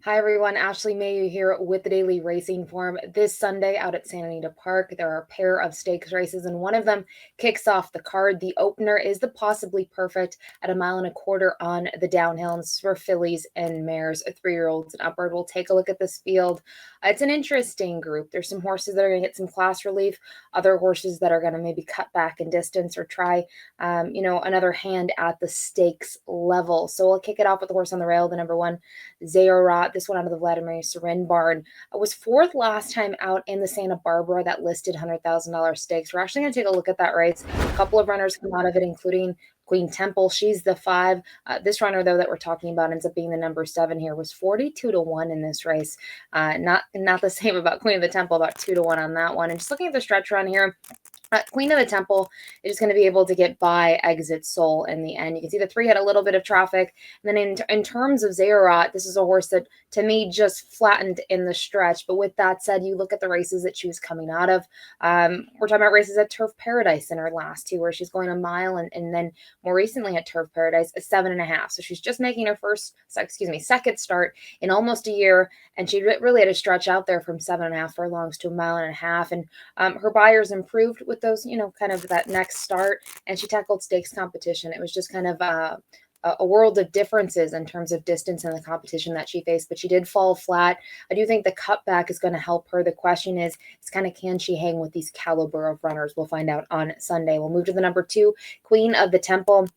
Hi everyone, Ashley Mailloux here with the Daily Racing Form. This Sunday out at Santa Anita Park, there are a pair of stakes races, and one of them kicks off the card. The opener is the Possibly Perfect at 1.25 miles on the downhill, and this is for fillies and mares, 3-year-olds and upward. We'll take a look at this field. It's an interesting group. There's some horses that are going to get some class relief, other horses that are going to maybe cut back in distance or try, another hand at the stakes level. So we'll kick it off with the horse on the rail, the number one, Zara Rot. This one out of the Vladimir Serin barn. Was fourth last time out in the Santa Barbara that listed $100,000 stakes. We're actually going to take a look at that race. A couple of runners come out of it, including Queen Temple. She's the 5. This runner, though, that we're talking about ends up being the number 7 here. Was 42-1 in this race. Not the same about Queen of the Temple, about 2-1 on that one. And just looking at the stretch run here, Queen of the Temple is going to be able to get by Exit Soul in the end. You can see the 3 had a little bit of traffic. And then in terms of Zara Rot, this is a horse that, to me, just flattened in the stretch. But with that said, you look at the races that she was coming out of. We're talking about races at Turf Paradise in her last 2, where she's going a mile, and then more recently at Turf Paradise, a 7.5. So she's just making her second start in almost a year. And she really had to stretch out there from 7.5 furlongs to 1.5 miles. And her buyers improved with those, kind of that next start, and she tackled stakes competition. It was just kind of a world of differences in terms of distance and the competition that she faced, but she did fall flat. I do think the cutback is going to help her. The question is kind of, can she hang with these caliber of runners? We'll find out on Sunday. We'll move to the number 2, Queen of the Temple.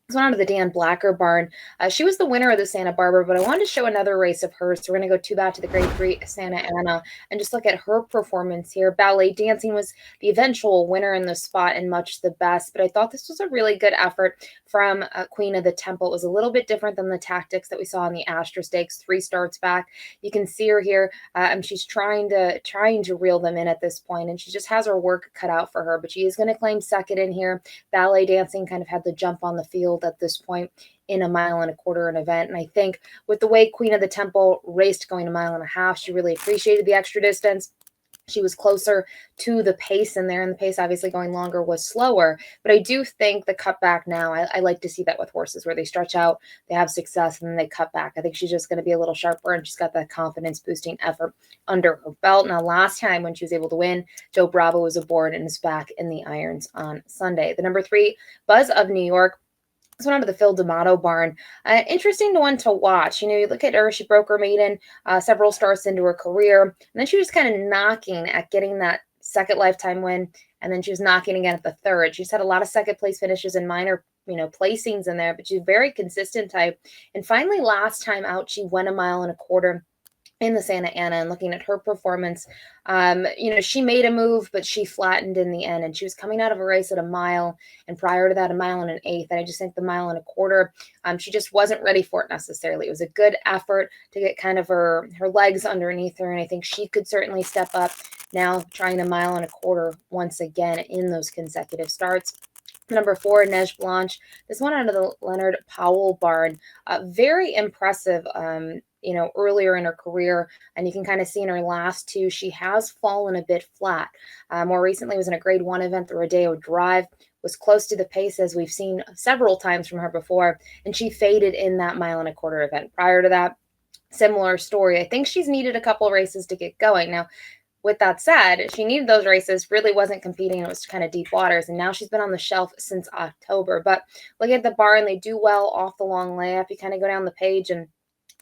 This one out of the Dan Blacker barn. She was the winner of the Santa Barbara, but I wanted to show another race of hers. So we're going to go back to the Grade 3 Santa Ana and just look at her performance here. Ballet Dancing was the eventual winner in the spot and much the best, but I thought this was a really good effort from Queen of the Temple. It was a little bit different than the tactics that we saw in the Astra Stakes 3 starts back. You can see her here, and she's trying to reel them in at this point, and she just has her work cut out for her, but she is going to claim second in here. Ballet Dancing kind of had the jump on the field at this point in 1.25 miles an event. And I think with the way Queen of the Temple raced going 1.5 miles, she really appreciated the extra distance. She was closer to the pace in there, and the pace obviously going longer was slower. But I do think the cutback now, I like to see that with horses where they stretch out, they have success, and then they cut back. I think she's just going to be a little sharper, and she's got that confidence-boosting effort under her belt. Now, last time when she was able to win, Joe Bravo was aboard and is back in the irons on Sunday. The number 3, Buzz of New York. This one out of the Phil D'Amato barn. Interesting one to watch. You look at her, she broke her maiden several starts into her career, and then she was kind of knocking at getting that second lifetime win, and then she was knocking again at the third. She's had a lot of second place finishes and minor placings in there, but she's very consistent type. And finally, last time out, she went 1.25 miles in the Santa Ana, and looking at her performance, she made a move, but she flattened in the end, and she was coming out of a race at 1 mile, and prior to that, 1.125 miles. And I just think the 1.25 miles, she just wasn't ready for it necessarily. It was a good effort to get kind of her legs underneath her, and I think she could certainly step up now, trying 1.25 miles once again in those consecutive starts. Number 4, Nezh Blanche. This one out of the Leonard Powell barn. Very impressive, earlier in her career. And you can kind of see in her last 2, she has fallen a bit flat. More recently was in a Grade 1 event, the Rodeo Drive. Was close to the pace as we've seen several times from her before. And she faded in that 1.25 miles event. Prior to that, similar story. I think she's needed a couple races to get going. Now, with that said, she needed those races, really wasn't competing. It was kind of deep waters, and now she's been on the shelf since October. But look at the barn. They do well off the long layup. You kind of go down the page, and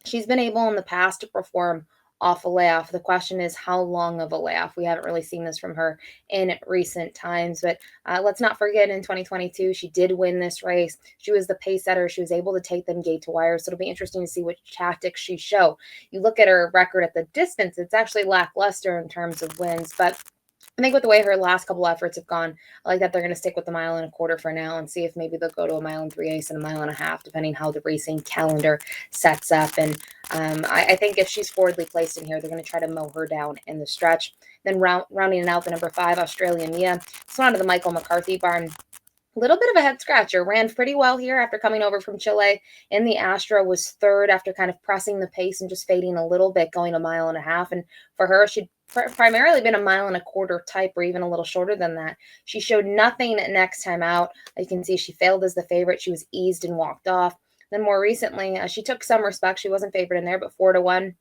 she's been able in the past to perform off a layoff. The question is, how long of a layoff? We haven't really seen this from her in recent times, but let's not forget in 2022, she did win this race. She was the pace setter. She was able to take them gate to wire. So it'll be interesting to see which tactics she show. You look at her record at the distance, it's actually lackluster in terms of wins, but I think with the way her last couple efforts have gone, I like that they're going to stick with the 1.25 miles for now and see if maybe they'll go to 1 3/8 and 1.5 miles, depending how the racing calendar sets up. And I think if she's forwardly placed in here, they're going to try to mow her down in the stretch. Then rounding out the number 5, Australia Mia. This one out of the Michael McCarthy barn. A little bit of a head scratcher. Ran pretty well here after coming over from Chile. In the Astra, was third after kind of pressing the pace and just fading a little bit, going 1.5 miles. And for her, she'd primarily been 1.25 miles type, or even a little shorter than that. She showed nothing next time out. You can see she failed as the favorite. She was eased and walked off. Then more recently, she took some respect. She wasn't favored in there, but 4-1.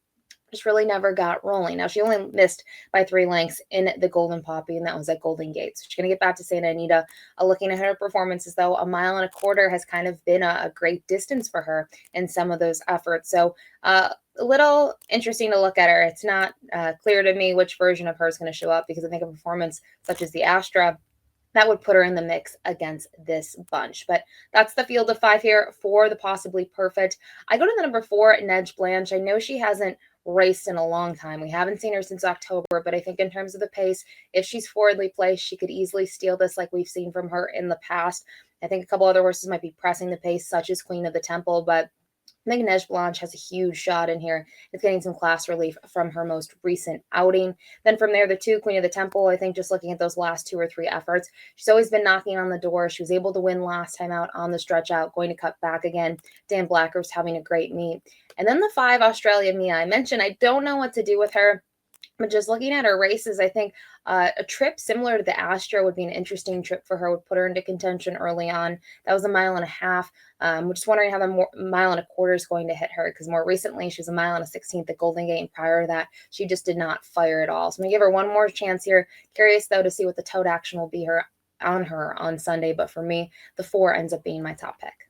just really never got rolling. Now, she only missed by 3 lengths in the Golden Poppy, and that was at Golden Gate. So she's going to get back to Santa Anita. Looking at her performances, though, a mile and a quarter has kind of been a great distance for her in some of those efforts. So a little interesting to look at her. It's not clear to me which version of her is going to show up, because I think a performance such as the Astra, that would put her in the mix against this bunch. But that's the field of 5 here for the possibly perfect. I go to the number 4, Nezh Blanche. I know she hasn't raced in a long time. We haven't seen her since October, but I think in terms of the pace, if she's forwardly placed, she could easily steal this like we've seen from her in the past. I think a couple other horses might be pressing the pace, such as Queen of the Temple, but I think Nezh Blanche has a huge shot in here. It's getting some class relief from her most recent outing. Then from there, the 2, Queen of the Temple, I think just looking at those last 2 or 3 efforts, she's always been knocking on the door. She was able to win last time out on the stretch out, going to cut back again. Dan Blacker's having a great meet. And then the 5, Australia Mia. I mentioned I don't know what to do with her. But just looking at her races, I think a trip similar to the Astra would be an interesting trip for her, would put her into contention early on. That was a mile and a half. We're just wondering how the mile and a quarter is going to hit her, because more recently she was a mile and a 16th at Golden Gate, and prior to that, she just did not fire at all. So I'm going to give her one more chance here. Curious, though, to see what the tote action will be on her on Sunday. But for me, the 4 ends up being my top pick.